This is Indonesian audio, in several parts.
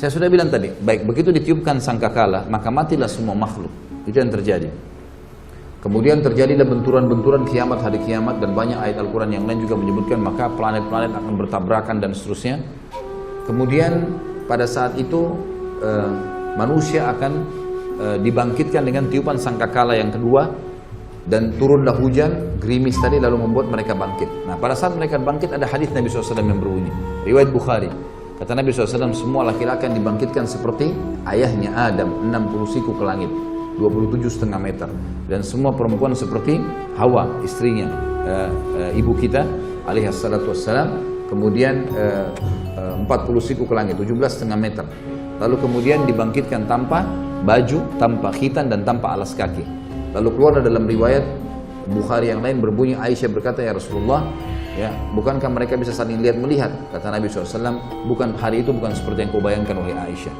Saya sudah bilang tadi, baik begitu ditiupkan sangkakala, maka matilah semua makhluk. Itu yang terjadi. Kemudian terjadilah benturan-benturan kiamat, hari kiamat, dan banyak ayat Al-Quran yang lain juga menyebutkan maka planet-planet akan bertabrakan dan seterusnya. Kemudian pada saat itu manusia akan dibangkitkan dengan tiupan sangkakala yang kedua, dan turunlah hujan, gerimis tadi lalu membuat mereka bangkit. Nah pada saat mereka bangkit ada hadis Nabi SAW yang berbunyi, riwayat Bukhari. Kata Nabi SAW, semua laki-laki akan dibangkitkan seperti ayahnya Adam, 60 siku ke langit, 27,5 meter. Dan semua perempuan seperti Hawa, istrinya, ibu kita, alaihissalatu wassalam. Kemudian 40 siku ke langit, 17,5 meter. Lalu kemudian dibangkitkan tanpa baju, tanpa khitan, dan tanpa alas kaki. Lalu keluar dalam riwayat Bukhari yang lain berbunyi, Aisyah berkata, ya Rasulullah, ya, bukankah mereka bisa saling lihat melihat? Kata Nabi SAW, bukan, hari itu bukan seperti yang kau bayangkan wahai Aisyah.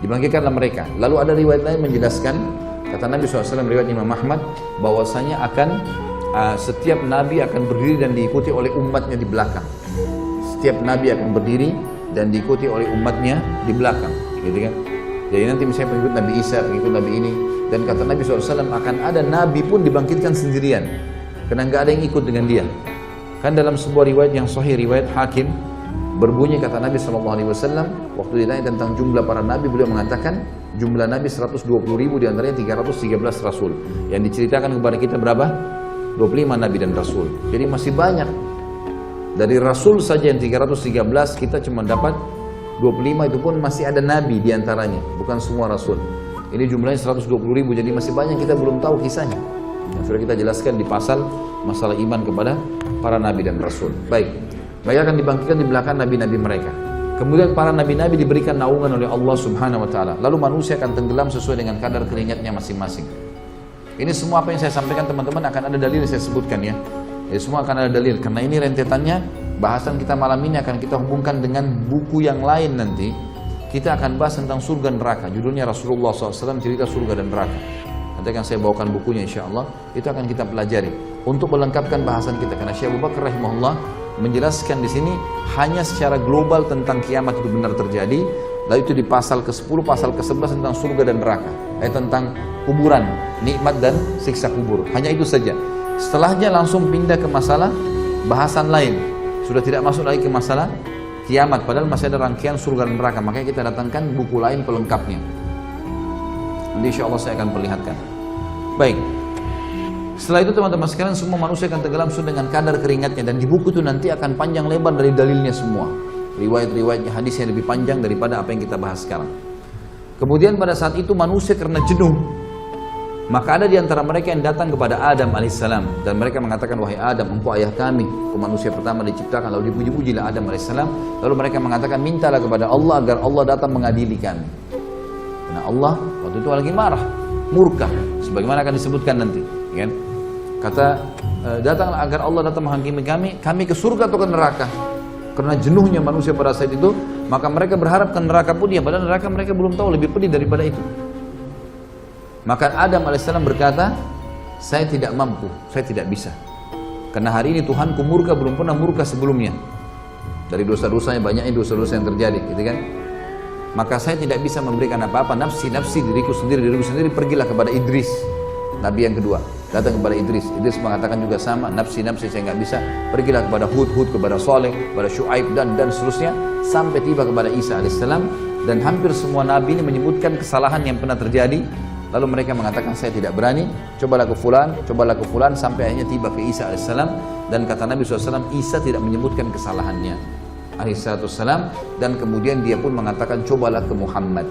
Dibangkitkanlah mereka. Lalu ada riwayat lain menjelaskan, kata Nabi SAW, riwayat Imam Ahmad, bahwasanya akan setiap Nabi akan berdiri dan diikuti oleh umatnya di belakang. Setiap Nabi akan berdiri dan diikuti oleh umatnya di belakang, gitu kan? Jadi nanti misalnya pengikut Nabi Isa, pengikut Nabi ini, dan kata Nabi SAW akan ada Nabi pun dibangkitkan sendirian, karena nggak ada yang ikut dengan dia. Kan dalam sebuah riwayat yang sahih, riwayat Hakim, berbunyi kata Nabi SAW, waktu ditanya tentang jumlah para Nabi, beliau mengatakan jumlah Nabi 120.000, diantaranya 313 Rasul. Yang diceritakan kepada kita berapa? 25 Nabi dan Rasul. Jadi masih banyak. Dari Rasul saja yang 313, kita cuma dapat 25, itu pun masih ada Nabi diantaranya, bukan semua Rasul. Ini jumlahnya 120.000, jadi masih banyak kita belum tahu kisahnya. Yang sudah kita jelaskan di pasal masalah iman kepada para Nabi dan Rasul. Baik, mereka akan dibangkitkan di belakang Nabi-Nabi mereka. Kemudian para Nabi-Nabi diberikan naungan oleh Allah Subhanahu Wa Taala. Lalu manusia akan tenggelam sesuai dengan kadar keringatnya masing-masing. Ini semua apa yang saya sampaikan teman-teman akan ada dalil yang saya sebutkan ya. Jadi semua akan ada dalil, karena ini rentetannya. Bahasan kita malam ini akan kita hubungkan dengan buku yang lain nanti. Kita akan bahas tentang surga dan neraka. Judulnya Rasulullah SAW cerita surga dan neraka. Nanti akan saya bawakan bukunya insya Allah. Itu akan kita pelajari untuk melengkapkan bahasan kita. Karena Syekh Abu Bakar rahimahullah menjelaskan di sini hanya secara global tentang kiamat itu benar terjadi. Lalu itu di pasal ke-10, pasal ke-11 tentang surga dan neraka. Tentang kuburan, nikmat dan siksa kubur. Hanya itu saja. Setelahnya langsung pindah ke masalah bahasan lain. Sudah tidak masuk lagi ke masalah kiamat, padahal masih ada rangkaian surga dan neraka. Makanya kita datangkan buku lain pelengkapnya. Nanti insya Allah saya akan perlihatkan. Baik. Setelah itu teman-teman sekalian, semua manusia akan tenggelam dengan kadar keringatnya. Dan di buku itu nanti akan panjang lebar dari dalilnya semua. Riwayat-riwayatnya, hadis yang lebih panjang daripada apa yang kita bahas sekarang. Kemudian pada saat itu manusia karena jenuh, maka ada di antara mereka yang datang kepada Adam alaihissalam, dan mereka mengatakan, wahai Adam, engkau ayah kami, engkau manusia pertama diciptakan. Lalu dipuji-pujilah Adam alaihissalam. Lalu mereka mengatakan, mintalah kepada Allah agar Allah datang mengadili kami. Nah Allah waktu itu lagi marah, murka, sebagaimana akan disebutkan nanti, kan? Kata, datanglah agar Allah datang menghakimi kami ke surga atau ke neraka. Karena jenuhnya manusia pada saat itu, maka mereka berharap ke neraka pun dia, padahal neraka mereka belum tahu lebih pedih daripada itu. Maka Adam alaihissalam berkata, saya tidak mampu, saya tidak bisa. Karena hari ini Tuhanku murka, belum pernah murka sebelumnya. Dari dosa-dosanya, banyaknya dosa-dosa yang terjadi, gitu kan? Maka saya tidak bisa memberikan apa-apa, nafsi, diriku sendiri, pergilah kepada Idris, Nabi yang kedua. Datang kepada Idris. Idris mengatakan juga sama, nafsi, saya nggak bisa. Pergilah kepada Hud, kepada Saleh, kepada Syuaib, dan seterusnya. Sampai tiba kepada Isa alaihissalam. Dan hampir semua Nabi ini menyebutkan kesalahan yang pernah terjadi. Lalu mereka mengatakan, saya tidak berani, cobalah ke fulan, sampai akhirnya tiba ke Isa alaihissalam. Dan kata Nabi SAW, Isa tidak menyebutkan kesalahannya alaihissalam. Dan kemudian dia pun mengatakan, cobalah ke Muhammad.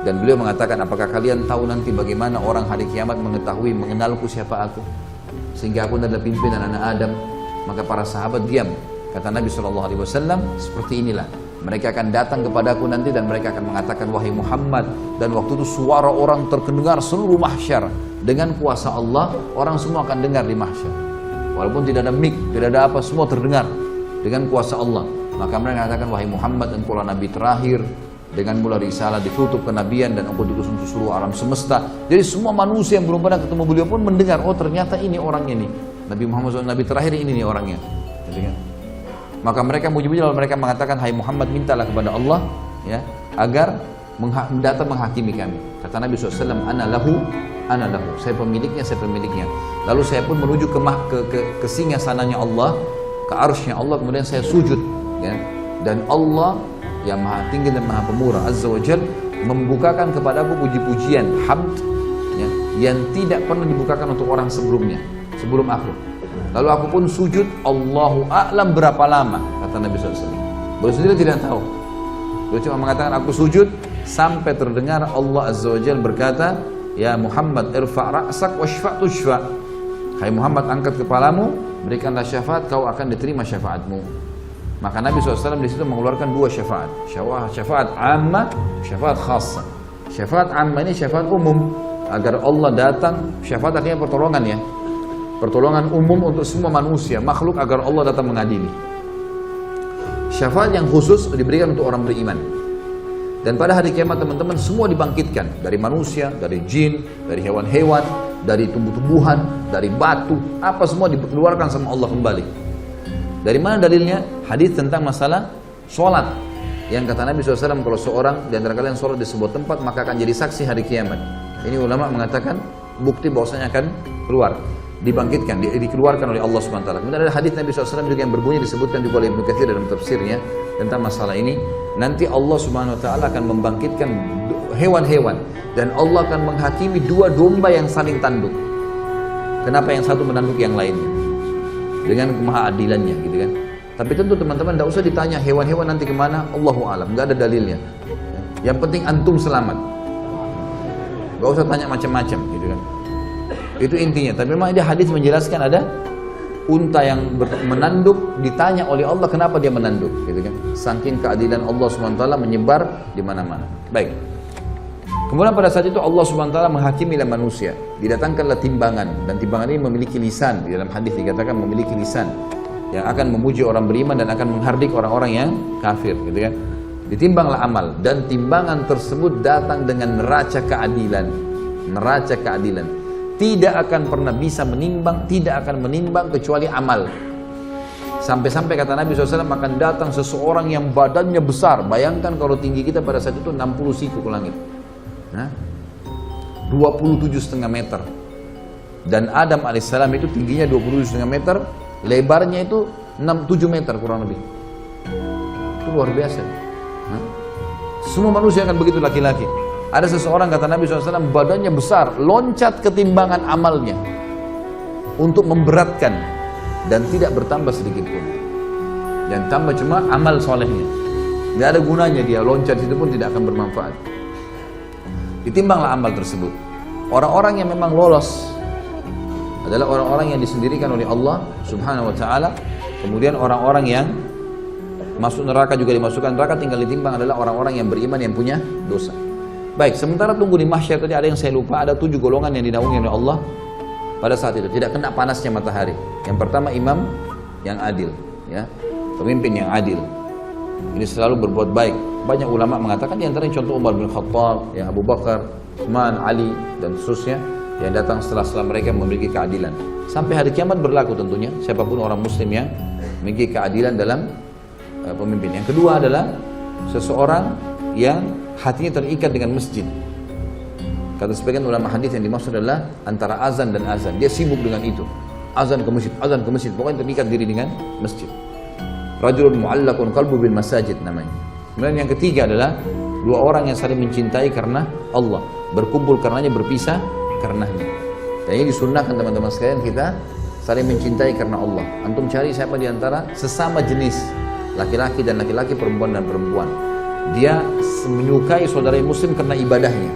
Dan beliau mengatakan, apakah kalian tahu nanti bagaimana orang hari kiamat mengenalku siapa aku, sehingga aku adalah pimpinan anak Adam. Maka para sahabat diam. Kata Nabi SAW, seperti inilah mereka akan datang kepadaku nanti, dan mereka akan mengatakan, wahai Muhammad. Dan waktu itu suara orang terdengar seluruh mahsyar. Dengan kuasa Allah, orang semua akan dengar di mahsyar. Walaupun tidak ada mic, tidak ada apa, semua terdengar dengan kuasa Allah. Maka mereka mengatakan, wahai Muhammad, engkau lah Nabi terakhir. Dengan mula risalah ditutup kenabian, dan engkau diutus untuk seluruh alam semesta. Jadi semua manusia yang belum pernah ketemu beliau pun mendengar, oh ternyata ini orangnya nih. Nabi Muhammad SAW, Nabi terakhir ini nih orangnya. Jadi kan? Maka mereka muji-muji, lalu mereka mengatakan, hai Muhammad, mintalah kepada Allah, ya, agar datang menghakimi kami. Kata Nabi SAW, ana lahu, saya pemiliknya, saya pemiliknya. Lalu saya pun menuju ke singgasananya Allah, ke arsy-Nya Allah, kemudian saya sujud, ya. Dan Allah yang maha tinggi dan maha pemurah Azza wa Jal membukakan kepadaku puji-pujian, hamd, ya, yang tidak pernah dibukakan untuk orang sebelumnya, sebelum aku. Lalu aku pun sujud, Allahu a'lam berapa lama, kata Nabi SAW. Beliau sendiri tidak tahu. Beliau cuma mengatakan aku sujud sampai terdengar Allah Azza wa Jalla berkata, ya Muhammad irfa' ra'sak washfa' tushfa'. Hai Muhammad, angkat kepalamu, berikanlah syafaat, kau akan diterima syafaatmu. Maka Nabi SAW di situ mengeluarkan dua syafaat, syafaat ammah, syafaat khassa. Syafaat ammah ini syafaat umum, agar Allah datang. Syafaat artinya pertolongan, ya, pertolongan umum untuk semua manusia, makhluk, agar Allah datang mengadili. Syafaat yang khusus diberikan untuk orang beriman. Dan pada hari kiamat teman-teman, semua dibangkitkan, dari manusia, dari jin, dari hewan-hewan, dari tumbuh-tumbuhan, dari batu, apa semua dikeluarkan sama Allah kembali. Dari mana dalilnya? Hadis tentang masalah sholat, yang kata Nabi SAW, kalau seorang di antara kalian sholat di sebuah tempat, maka akan jadi saksi hari kiamat. Ini ulama mengatakan bukti bahwasanya akan keluar, dibangkitkan, dikeluarkan oleh Allah SWT. Kemudian ada hadis Nabi SAW juga yang berbunyi, disebutkan juga oleh Ibnu Katsir dalam tafsirnya tentang masalah ini. Nanti Allah Subhanahu Wa Taala akan membangkitkan hewan-hewan, dan Allah akan menghakimi dua domba yang saling tanduk. Kenapa yang satu menanduk yang lainnya? Dengan kemahaadilannya, gitu kan. Tapi tentu teman-teman tidak usah ditanya hewan-hewan nanti kemana, Allahu a'lam, nggak ada dalilnya. Yang penting antum selamat, nggak usah tanya macam-macam, gitu kan. Itu intinya. Tapi memang ada hadis menjelaskan ada unta yang menanduk, ditanya oleh Allah kenapa dia menanduk, gitu kan. Saking keadilan Allah SWT menyebar di mana-mana. Baik. Kemudian pada saat itu Allah SWT menghakimilah manusia. Didatangkanlah timbangan, dan timbangan ini memiliki lisan. Di dalam hadis dikatakan memiliki lisan yang akan memuji orang beriman dan akan menghardik orang-orang yang kafir, gitu kan. Ditimbanglah amal, dan timbangan tersebut datang dengan neraca keadilan. Neraca keadilan tidak akan pernah bisa menimbang, tidak akan menimbang kecuali amal. Sampai-sampai kata Nabi SAW akan datang seseorang yang badannya besar. Bayangkan kalau tinggi kita pada saat itu 60 siku ke langit. 27,5 meter. Dan Adam alaihissalam itu tingginya 27,5 meter, lebarnya itu 7 meter kurang lebih. Itu luar biasa. Semua manusia akan begitu, laki-laki. Ada seseorang kata Nabi SAW badannya besar, loncat ketimbangan amalnya untuk memberatkan, dan tidak bertambah sedikit pun. Yang tambah cuma amal solehnya. Tidak ada gunanya dia loncat, itu pun tidak akan bermanfaat. Ditimbanglah amal tersebut. Orang-orang yang memang lolos adalah orang-orang yang disendirikan oleh Allah Subhanahu wa Ta'ala. Kemudian orang-orang yang masuk neraka juga dimasukkan neraka, tinggal ditimbang adalah orang-orang yang beriman yang punya dosa. Baik, sementara tunggu di mahsyar tadi ada yang saya lupa, ada 7 golongan yang dinaungi oleh Allah pada saat itu, tidak kena panasnya matahari. Yang pertama imam yang adil, ya, pemimpin yang adil. Ini selalu berbuat baik. Banyak ulama mengatakan di antaranya contoh Umar bin Khattab, ya, Abu Bakar, Utsman, Ali, dan seterusnya yang datang setelah mereka memiliki keadilan. Sampai hari kiamat berlaku tentunya, siapapun orang muslim yang memiliki keadilan dalam pemimpin. Yang kedua adalah seseorang yang hatinya terikat dengan masjid. Kata sebagian ulama hadis yang dimaksud adalah antara azan dan azan. Dia sibuk dengan itu. Azan ke masjid, pokoknya terikat diri dengan masjid. Rajulun mu'allaqun qalbu bil masajid namanya. Kemudian yang ketiga adalah dua orang yang saling mencintai karena Allah, berkumpul karenanya, berpisah karenanya. Dan ini disunnahkan teman-teman sekalian, kita saling mencintai karena Allah. Antum cari siapa di antara sesama jenis, laki-laki dan laki-laki, perempuan dan perempuan, dia menyukai saudara muslim karena ibadahnya,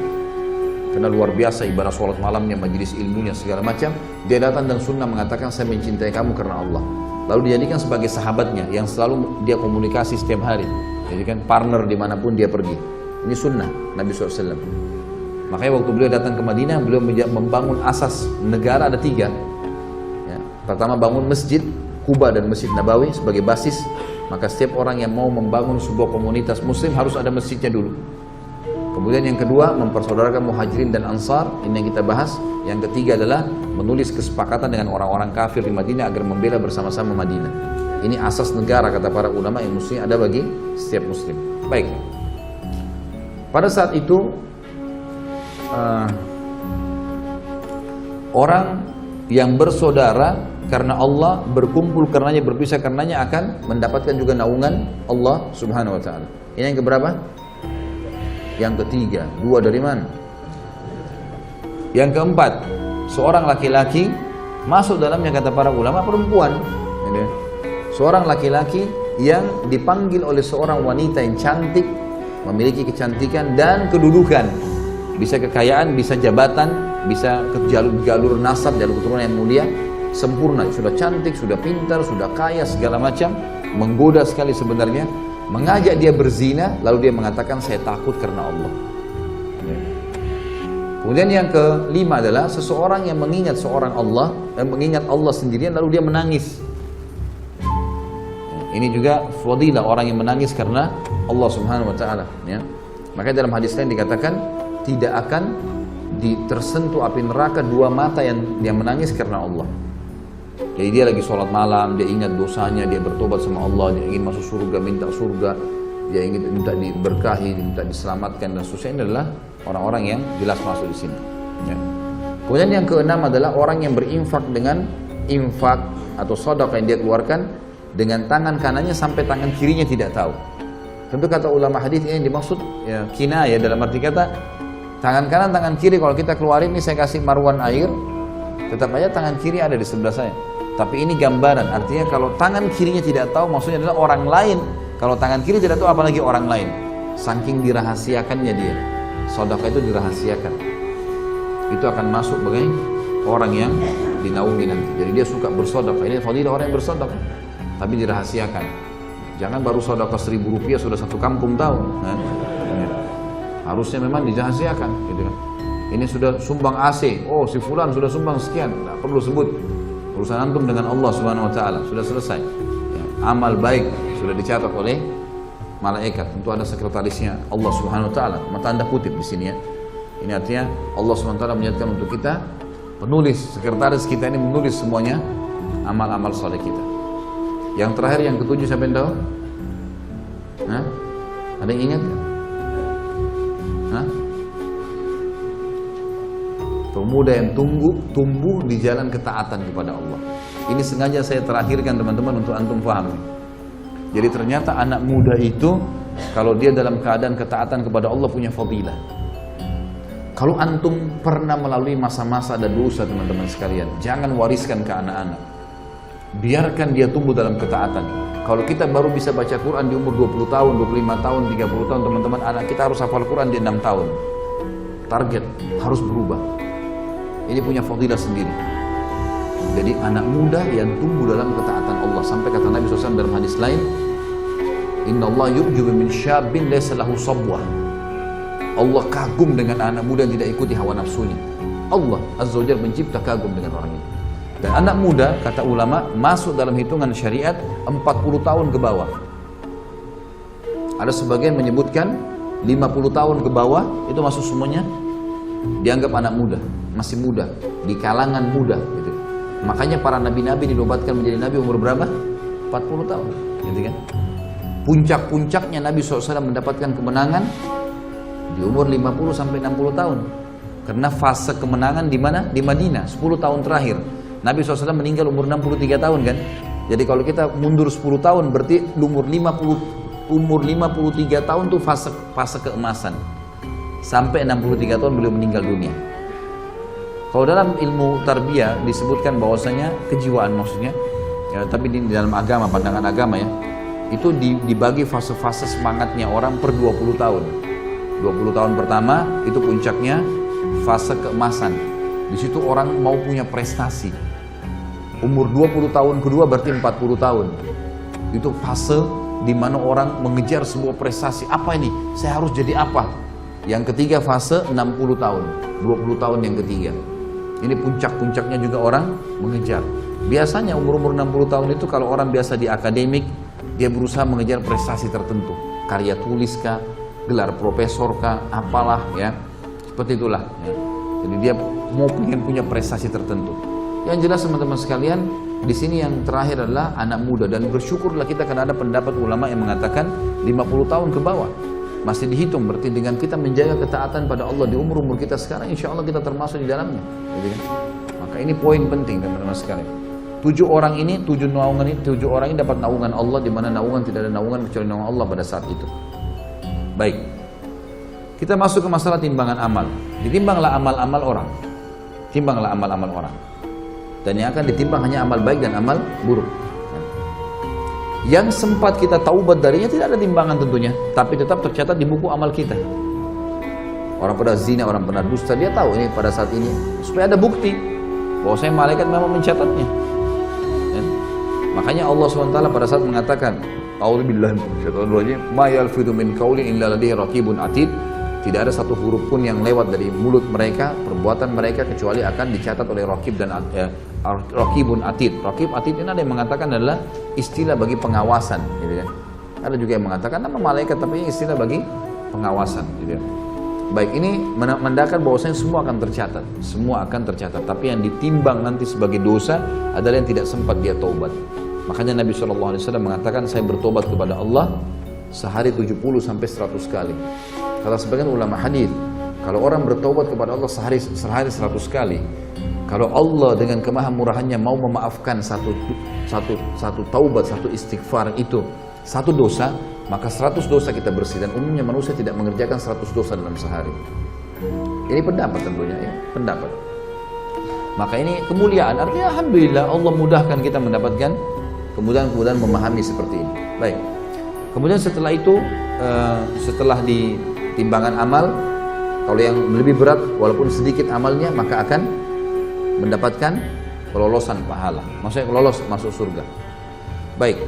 karena luar biasa ibadah sholat malamnya, majelis ilmunya, segala macam. Dia datang dan sunnah mengatakan saya mencintai kamu karena Allah. Lalu dijadikan sebagai sahabatnya yang selalu dia komunikasi setiap hari, jadi kan partner dimanapun dia pergi. Ini sunnah Nabi SAW. Makanya waktu beliau datang ke Madinah, beliau membangun asas negara ada 3, ya. Pertama bangun masjid Kuba dan Masjid Nabawi sebagai basis. Maka setiap orang yang mau membangun sebuah komunitas muslim harus ada masjidnya dulu. Kemudian yang kedua, mempersaudarakan muhajirin dan ansar, ini yang kita bahas. Yang ketiga adalah menulis kesepakatan dengan orang-orang kafir di Madinah agar membela bersama-sama Madinah. Ini asas negara kata para ulama yang muslim ada bagi setiap muslim. Baik. Pada saat itu orang yang bersaudara karena Allah, berkumpul karenanya, berpisah karenanya akan mendapatkan juga naungan Allah Subhanahu wa taala. Ini yang keberapa? Yang ketiga. Dua dari mana? Yang keempat, seorang laki-laki masuk dalamnya, kata para ulama, perempuan. Seorang laki-laki yang dipanggil oleh seorang wanita yang cantik, memiliki kecantikan dan kedudukan, bisa kekayaan, bisa jabatan, bisa ke jalur nasab, jalur keturunan yang mulia, sempurna, sudah cantik, sudah pintar, sudah kaya, segala macam, menggoda sekali sebenarnya, mengajak dia berzina, lalu dia mengatakan saya takut karena Allah. Kemudian yang kelima adalah seseorang yang mengingat seorang Allah, mengingat Allah sendirian, lalu dia menangis. Ini juga fadilah orang yang menangis karena Allah Subhanahu wa taala, ya. Makanya dalam hadis lain dikatakan tidak akan tersentuh api neraka dua mata yang menangis karena Allah. Jadi dia lagi sholat malam, dia ingat dosanya, dia bertobat sama Allah, dia ingin masuk surga, minta surga, dia ingin minta diberkahi, minta diselamatkan dan seterusnya. Ini adalah orang-orang yang jelas masuk di sini, ya. Kemudian yang keenam adalah orang yang berinfak dengan infak atau sedekah yang dia keluarkan dengan tangan kanannya sampai tangan kirinya tidak tahu. Tentu kata ulama hadis ini yang dimaksud ya, kinayah, dalam arti kata tangan kanan, tangan kiri. Kalau kita keluarin ini, saya kasih marwan air, tetap aja tangan kiri ada di sebelah saya. Tapi ini gambaran, artinya kalau tangan kirinya tidak tahu, maksudnya adalah orang lain. Kalau tangan kiri tidak tahu, apalagi orang lain. Saking dirahasiakannya dia, sedekah itu dirahasiakan. Itu akan masuk sebagai orang yang dinaungi nanti. Jadi dia suka bersedekah. Ini fadilah orang yang bersedekah, tapi dirahasiakan. Jangan baru sedekah 1.000 rupiah sudah satu kampung tahu. Harusnya memang dirahasiakan, gitu kan. Ini sudah sumbang AC, oh si fulan sudah sumbang sekian, tidak perlu sebut. Urusan antum dengan Allah Subhanahu wa taala sudah selesai. Ya, amal baik sudah dicatat oleh malaikat. Tentu ada sekretarisnya Allah Subhanahu wa taala. Tanda kutip di sini ya. Ini artinya Allah Subhanahu wa taala menyatakan untuk kita, penulis, sekretaris kita ini menulis semuanya amal-amal saleh kita. Yang terakhir, yang ketujuh, siapa yang tahu? Hah? Ada yang ingat? Hah? Pemuda yang tumbuh di jalan ketaatan kepada Allah. Ini sengaja saya terakhirkan teman-teman untuk antum paham. Jadi ternyata anak muda itu kalau dia dalam keadaan ketaatan kepada Allah punya fadilah. Kalau antum pernah melalui masa-masa ada dosa teman-teman sekalian, jangan wariskan ke anak-anak. Biarkan dia tumbuh dalam ketaatan. Kalau kita baru bisa baca Quran di umur 20 tahun, 25 tahun, 30 tahun teman-teman, anak kita harus hafal Quran di 6 tahun. Target harus berubah. Ini punya fadilah sendiri. Jadi anak muda yang tumbuh dalam ketaatan Allah, sampai kata Nabi SAW dalam hadis lain, Inna Allah yu'jibu min syabin laysa lahu sabwah. Allah kagum dengan anak muda yang tidak ikuti hawa nafsunya. Allah Azza wa Jalla mencipta kagum dengan orang itu. Dan anak muda, kata ulama, masuk dalam hitungan syariat 40 tahun ke bawah. Ada sebagian menyebutkan 50 tahun ke bawah, itu masuk semuanya dianggap anak muda, masih muda, di kalangan muda gitu. Makanya para nabi-nabi dinobatkan menjadi nabi umur berapa? 40 tahun, gitu kan? Puncak-puncaknya Nabi SAW mendapatkan kemenangan di umur 50 sampai 60 tahun. Karena fase kemenangan di mana? Di Madinah, 10 tahun terakhir. Nabi SAW meninggal umur 63 tahun kan? Jadi kalau kita mundur 10 tahun berarti umur 53 tahun tuh fase keemasan. Sampai 63 tahun beliau meninggal dunia. Kalau dalam ilmu tarbiyah disebutkan bahwasanya kejiwaan maksudnya, ya, tapi di dalam agama, pandangan agama ya, itu dibagi fase-fase semangatnya orang per 20 tahun. 20 tahun pertama itu puncaknya fase keemasan. Di situ orang mau punya prestasi. Umur 20 tahun kedua berarti 40 tahun. Itu fase di mana orang mengejar sebuah prestasi. Apa ini? Saya harus jadi apa? Yang ketiga fase 60 tahun, 20 tahun yang ketiga. Ini puncak-puncaknya juga orang mengejar. Biasanya umur-umur 60 tahun itu kalau orang biasa di akademik, dia berusaha mengejar prestasi tertentu. Karya tulis kah, gelar profesor kah, apalah ya. Seperti itulah ya. Jadi dia mau pengen punya prestasi tertentu. Yang jelas teman-teman sekalian, di sini yang terakhir adalah anak muda, dan bersyukurlah kita karena ada pendapat ulama yang mengatakan 50 tahun ke bawah. masih dihitung. Berarti dengan kita menjaga ketaatan pada Allah di umur-umur kita sekarang, insya Allah kita termasuk di dalamnya. Gitu kan? Maka ini poin penting teman-teman sekalian. 7 orang ini dapat naungan Allah, di mana naungan tidak ada naungan kecuali naungan Allah pada saat itu. Baik, kita masuk ke masalah timbangan amal. Ditimbanglah amal-amal orang, timbanglah amal-amal orang, dan yang akan ditimbang hanya amal baik dan amal buruk. Yang sempat kita taubat darinya tidak ada timbangan tentunya, tapi tetap tercatat di buku amal kita. Orang pada zina, orang pernah dusta, dia tahu ini pada saat ini, supaya ada bukti bahwa saya malaikat memang mencatatnya. Makanya Allah SWT pada saat mengatakan, A'udzubillahi minasyaitonir rajim, ma yalfidu min qaulin illa ladaihi raqibun atid. Tidak ada satu huruf pun yang lewat dari mulut mereka, perbuatan mereka, kecuali akan dicatat oleh raqib dan raqibun atid. Raqib atid ini ada yang mengatakan adalah istilah bagi pengawasan, gitu kan. Ada juga yang mengatakan nama malaikat, tapi istilah bagi pengawasan, gitu kan. Baik, ini menandakan bahwasanya semua akan tercatat, semua akan tercatat. Tapi yang ditimbang nanti sebagai dosa adalah yang tidak sempat dia taubat. Makanya Nabi SAW mengatakan, saya bertobat kepada Allah sehari 70 sampai 100 kali. Kata sebagian ulama hadis, kalau orang bertobat kepada Allah sehari 100 kali, kalau Allah dengan kemahamurahannya mau memaafkan satu taubat, satu istighfar itu, satu dosa, maka 100 dosa kita bersih. Dan umumnya manusia tidak mengerjakan 100 dosa dalam sehari. Ini pendapat tentunya, ya, pendapat. Maka ini kemuliaan, artinya alhamdulillah Allah mudahkan kita mendapatkan kemudahan-kemudahan memahami seperti ini. Baik. Kemudian setelah itu, setelah di timbangan amal, kalau yang lebih berat walaupun sedikit amalnya, maka akan mendapatkan kelolosan pahala. Maksudnya lolos masuk surga. Baik.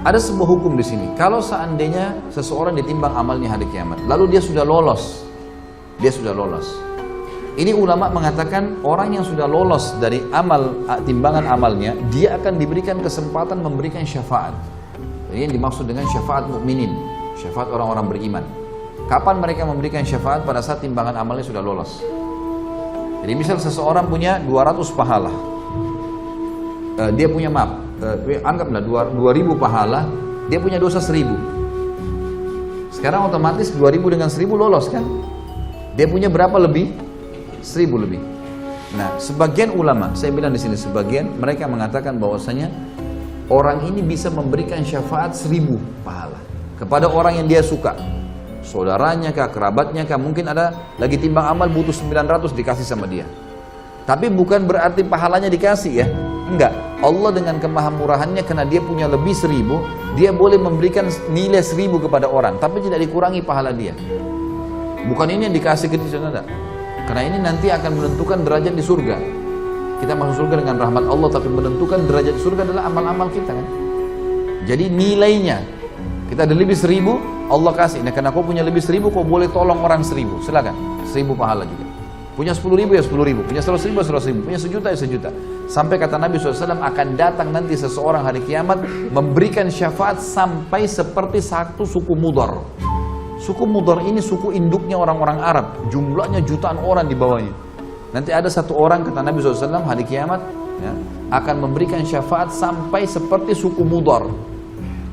Ada sebuah hukum di sini. Kalau seandainya seseorang ditimbang amalnya hari kiamat, lalu dia sudah lolos. Ini ulama mengatakan orang yang sudah lolos dari timbangan amalnya, dia akan diberikan kesempatan memberikan syafaat. Ini yang dimaksud dengan syafaat mukminin, syafaat orang-orang beriman. Kapan mereka memberikan syafaat? Pada saat timbangan amalnya sudah lolos. Jadi misal seseorang punya 200 pahala, dia punya anggaplah 2000 pahala, dia punya dosa 1000. Sekarang otomatis 2000 dengan 1000 lolos kan? Dia punya berapa lebih? 1000 lebih. Nah, sebagian ulama, saya bilang di sini sebagian, mereka mengatakan bahwasanya orang ini bisa memberikan syafaat 1000 pahala kepada orang yang dia suka, saudaranya kah, kerabatnya kah, mungkin ada lagi timbang amal butuh 900 dikasih sama dia. Tapi bukan berarti pahalanya dikasih ya, enggak. Allah dengan kemahamurahannya, karena dia punya lebih 1000, dia boleh memberikan nilai 1000 kepada orang, tapi tidak dikurangi pahala dia. Bukan ini yang dikasih ke dia, enggak. Karena ini nanti akan menentukan derajat di surga. Kita masuk surga dengan rahmat Allah, tapi menentukan derajat di surga adalah amal-amal kita kan. Jadi nilainya, kita ada lebih 1000, Allah kasih. Nah, karena kau punya lebih 1000, kau boleh tolong orang 1000, silakan. 1000 pahala juga. Punya 10.000 ya 10.000, punya 100.000 ya 100.000, punya 1.000.000 ya 1.000.000. Sampai kata Nabi SAW, akan datang nanti seseorang hari kiamat memberikan syafaat sampai seperti satu suku Mudar. Suku Mudar ini suku induknya orang-orang Arab, jumlahnya jutaan orang di bawahnya. Nanti ada satu orang, kata Nabi SAW, hari kiamat ya, akan memberikan syafaat sampai seperti suku Mudar.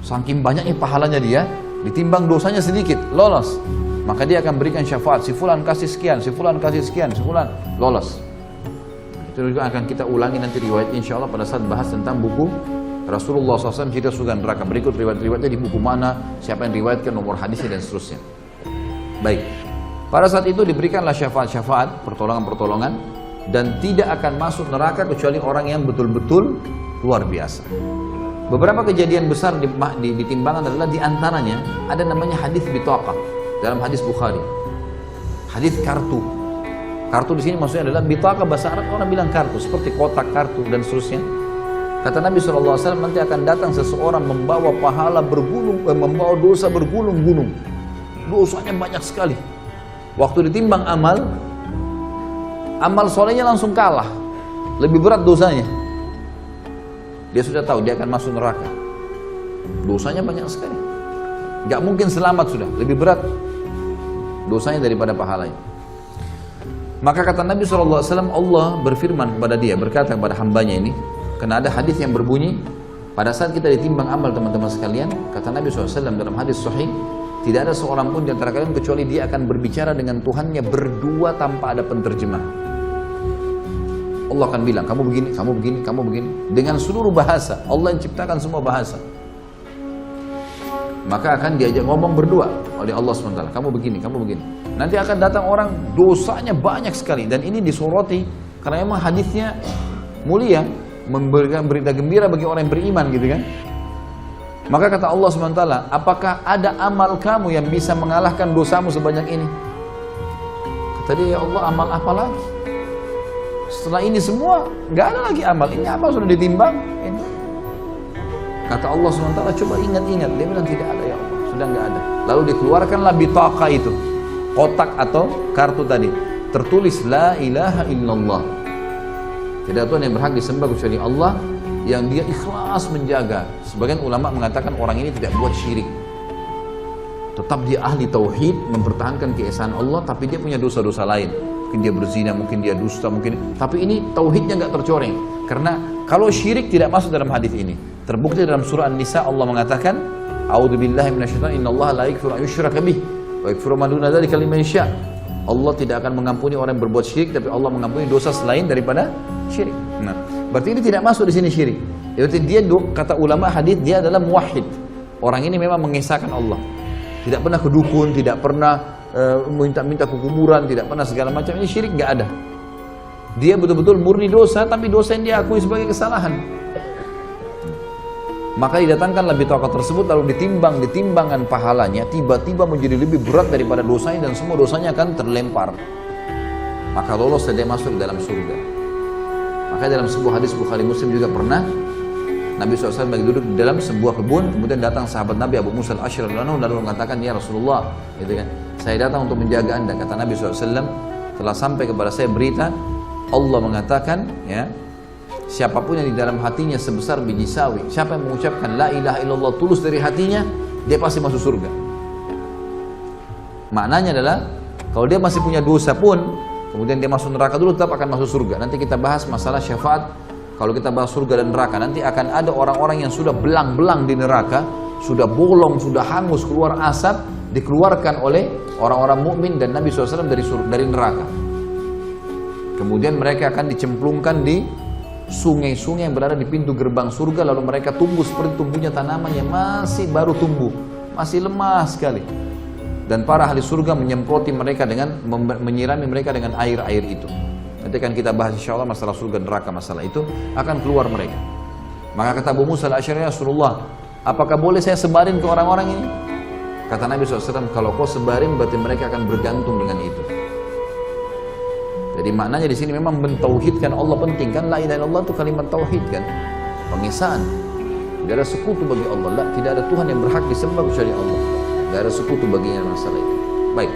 Saking banyaknya pahalanya dia, ditimbang dosanya sedikit, lolos. Maka dia akan berikan syafaat, si fulan kasih sekian, si fulan kasih sekian, si fulan lolos. Itu juga akan kita ulangi nanti riwayat insya Allah pada saat bahas tentang buku Rasulullah SAW cerita surga neraka. Berikut riwayat-riwayatnya di buku mana, siapa yang riwayatkan, nomor hadisnya dan seterusnya. Baik, pada saat itu diberikanlah syafaat-syafaat, pertolongan-pertolongan, dan tidak akan masuk neraka kecuali orang yang betul-betul luar biasa. Beberapa kejadian besar di timbangan adalah diantaranya ada namanya hadis bitaqah dalam hadis Bukhari, hadis kartu. Kartu di sini maksudnya adalah bitaqah, bahasa Arab orang bilang kartu, seperti kotak kartu dan seterusnya. Kata Nabi SAW, nanti akan datang seseorang membawa pahala membawa dosa bergulung-gulung. Dosanya banyak sekali. Waktu ditimbang amal solehnya langsung kalah. Lebih berat dosanya. Dia sudah tahu dia akan masuk neraka. Dosanya banyak sekali. Gak mungkin selamat sudah. Lebih berat dosanya daripada pahalanya. Maka kata Nabi SAW, Allah berfirman kepada dia, berkata kepada hambanya ini, karena ada hadis yang berbunyi, pada saat kita ditimbang amal teman-teman sekalian, kata Nabi SAW dalam hadis sahih, tidak ada seorang pun di antara kalian kecuali dia akan berbicara dengan Tuhannya berdua tanpa ada penterjemah. Allah akan bilang, kamu begini, kamu begini, kamu begini, dengan seluruh bahasa. Allah yang ciptakan semua bahasa. Maka akan diajak ngomong berdua oleh Allah SWT. Kamu begini, kamu begini. Nanti akan datang orang dosanya banyak sekali, dan ini disoroti karena memang hadisnya mulia, memberikan berita gembira bagi orang yang beriman, gitu kan. Maka kata Allah SWT, apakah ada amal kamu yang bisa mengalahkan dosamu sebanyak ini? Kata dia, ya Allah, amal apa lagi? Setelah ini semua nggak ada lagi amal. Ini apa sudah ditimbang? Ini. Kata Allah SWT, coba ingat-ingat. Dia bilang tidak ada, ya Allah, sudah nggak ada. Lalu dikeluarkanlah bitaqah itu, kotak atau kartu tadi, tertulis la ilaha illallah. Tidak Tuhan yang berhak disembah kecuali Allah, yang dia ikhlas menjaga. Sebagian ulama mengatakan orang ini tidak buat syirik, tetap dia ahli tauhid, mempertahankan keesaan Allah, tapi dia punya dosa-dosa lain. Mungkin dia berzina, mungkin dia dusta, mungkin, tapi ini tauhidnya nggak tercoreng. Karena kalau syirik tidak masuk dalam hadis ini. Terbukti dalam surah An-Nisa Allah mengatakan, a'udzubillahi minasyaitonir rajim, innallaha la yaghfiru an yushraka bih wa yaghfiru ma duna dzalika liman yasha. Allah tidak akan mengampuni orang yang berbuat syirik, tapi Allah mengampuni dosa selain daripada syirik. Nah, berarti ini tidak masuk di sini syirik. Berarti dia, kata ulama hadis, dia adalah muwahhid. Orang ini memang mengesahkan Allah. Tidak pernah ke dukun, tidak pernah minta-minta ke kuburan, tidak pernah segala macam. Ini syirik nggak ada. Dia betul-betul murni dosa, tapi dosa yang dia akui sebagai kesalahan. Maka didatangkan lebih bitaqah tersebut, lalu ditimbangan pahalanya, tiba-tiba menjadi lebih berat daripada dosanya, dan semua dosanya akan terlempar. Maka lolos dia masuk dalam surga. Maka dalam sebuah hadis Bukhari Muslim juga pernah Nabi SAW lagi duduk di dalam sebuah kebun, kemudian datang sahabat Nabi Abu Musa al-Asy'ari lalu mengatakan, ya Rasulullah, gitu kan, saya datang untuk menjaga anda. Kata Nabi SAW, telah sampai kepada saya berita, Allah mengatakan, ya, siapapun yang di dalam hatinya sebesar biji sawi, siapa yang mengucapkan la ilaha illallah tulus dari hatinya, dia pasti masuk surga. Maknanya adalah, kalau dia masih punya dosa pun, kemudian dia masuk neraka dulu, tetap akan masuk surga. Nanti kita bahas masalah syafaat. Kalau kita bahas surga dan neraka, nanti akan ada orang-orang yang sudah belang-belang di neraka, sudah bolong, sudah hangus, keluar asap, dikeluarkan oleh orang-orang mukmin dan Nabi SAW dari neraka. Kemudian mereka akan dicemplungkan di sungai-sungai yang berada di pintu gerbang surga, lalu mereka tumbuh seperti tumbuhnya tanaman yang masih baru tumbuh, masih lemah sekali. Dan para ahli surga menyemproti mereka dengan, menyirami mereka dengan air-air itu. Nanti akan kita bahas insyaAllah masalah surga neraka, masalah itu akan keluar mereka. Maka kata Abu Musa al-Asy'ari, Rasulullah, apakah boleh saya sebarin ke orang-orang ini? Kata Nabi SAW, kalau kau sebarin berarti mereka akan bergantung dengan itu. Jadi maknanya di sini memang mentauhidkan Allah penting kan, la ilaha illallah itu kalimat tauhid kan, pengesaan. Tidak ada sekutu bagi Allah, tidak ada Tuhan yang berhak disembah kecuali Allah. Tidak ada sekutu baginya masalah itu. Baik.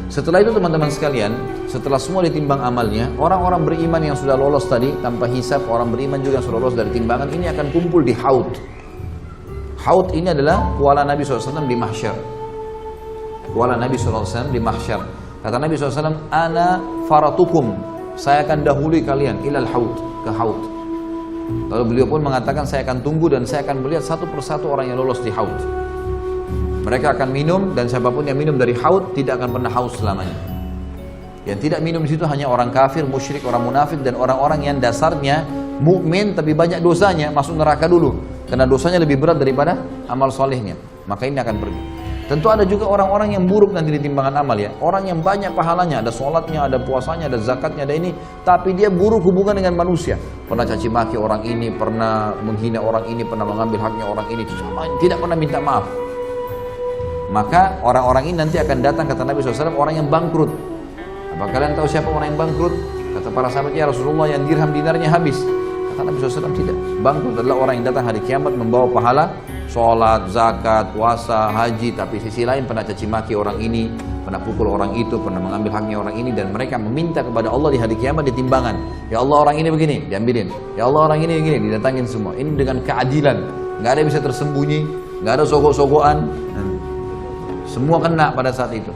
Setelah itu teman-teman sekalian, setelah semua ditimbang amalnya, orang-orang beriman yang sudah lolos tadi tanpa hisab, orang beriman juga yang sudah lolos dari timbangan ini akan kumpul di Haud. Haud ini adalah kuala Nabi SAW di mahsyar. Kuala Nabi SAW di mahsyar. Kata Nabi SAW, ana faratukum, saya akan dahului kalian ilal Haud, ke Haud. Lalu beliau pun mengatakan, saya akan tunggu dan saya akan melihat satu persatu orang yang lolos di Haud. Mereka akan minum, dan siapapun yang minum dari haud tidak akan pernah haus selamanya. Yang tidak minum di situ hanya orang kafir, musyrik, orang munafik, dan orang-orang yang dasarnya mukmin tapi banyak dosanya, masuk neraka dulu karena dosanya lebih berat daripada amal solehnya. Maka ini akan pergi. Tentu ada juga orang-orang yang buruk nanti di timbangan amal ya. Orang yang banyak pahalanya, ada sholatnya, ada puasanya, ada zakatnya, ada ini, tapi dia buruk hubungan dengan manusia. Pernah caci maki orang ini, pernah menghina orang ini, pernah mengambil haknya orang ini, tidak pernah minta maaf. Maka orang-orang ini nanti akan datang, kata Nabi SAW, orang yang bangkrut. Apa kalian tahu siapa orang yang bangkrut? Kata para sahabat, ya Rasulullah, yang dirham dinarnya habis. Kata Nabi SAW, tidak. Bangkrut adalah orang yang datang hari kiamat membawa pahala sholat, zakat, puasa, haji, tapi sisi lain pernah caci maki orang ini, pernah pukul orang itu, pernah mengambil haknya orang ini, dan mereka meminta kepada Allah di hari kiamat di timbangan. Ya Allah, orang ini begini, diambilin. Ya Allah, orang ini begini, didatangin semua. Ini dengan keadilan, nggak ada yang bisa tersembunyi, nggak ada sogok-sogokan. Semua kena pada saat itu.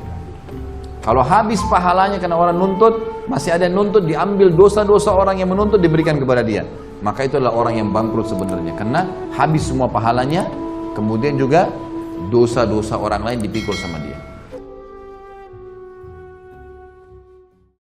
Kalau habis pahalanya karena orang nuntut, masih ada yang nuntut, diambil dosa-dosa orang yang menuntut diberikan kepada dia. Maka itu adalah orang yang bangkrut sebenarnya, karena habis semua pahalanya, kemudian juga dosa-dosa orang lain dipikul sama dia.